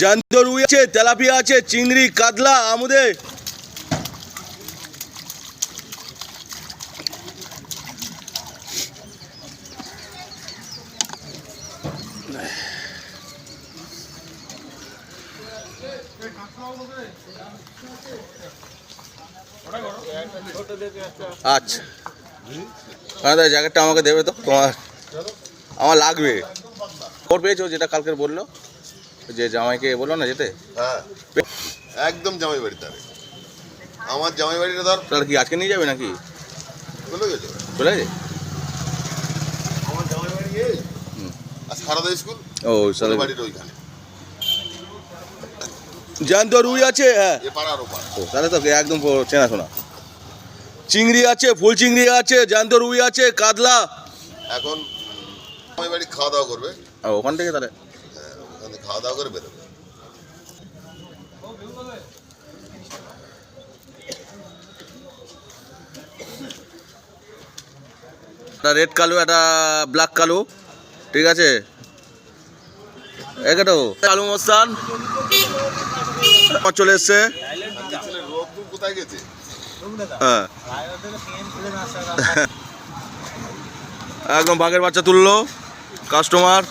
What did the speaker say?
জ্যান্ত রুই আছে, তেলাপিয়া আছে, চিংড়ি, কাতলা, আমুদে। আচ্ছা দাদা জ্যাকেটটা আমাকে দেবে তো, আমার লাগবে। খবর পেয়েছো যেটা কালকে বললো, যে জামাইকে বললো না যেতে? হ্যাঁ একদম জামাই বাড়িতে। আমার জামাই বাড়িটা ধর, তাহলে কি আজকে নিয়ে যাবে নাকি? চলে গেছে চলে গেছে আমার জামাই বাড়ি এই আর সারদা স্কুল ও সারা বাড়ির ওইখানে। জ্যান্ত রুই আছে, হ্যাঁ এ পাড়ার ওপার। ও তাহলে তো একদম চেনাশোনা। চিংড়ি আছে, ফুল চিংড়ি আছে, জ্যান্ত রুই আছে, কাতলা। এখন জামাই বাড়ি খাওয়া দাওয়া করবে। ওখান থেকে তাহলে হ্যাঁ ওখানে খাওয়া দাওয়া করে বেরোবে। একটা রেড কালো, একটা ব্ল্যাক কালো, ঠিক আছে। এখানে আলু মস্তান চলে এসছে। রোদ্দুর কোথায় গেছে? হ্যাঁ একদম বাঘের বাচ্চা তুললো কাস্টমার।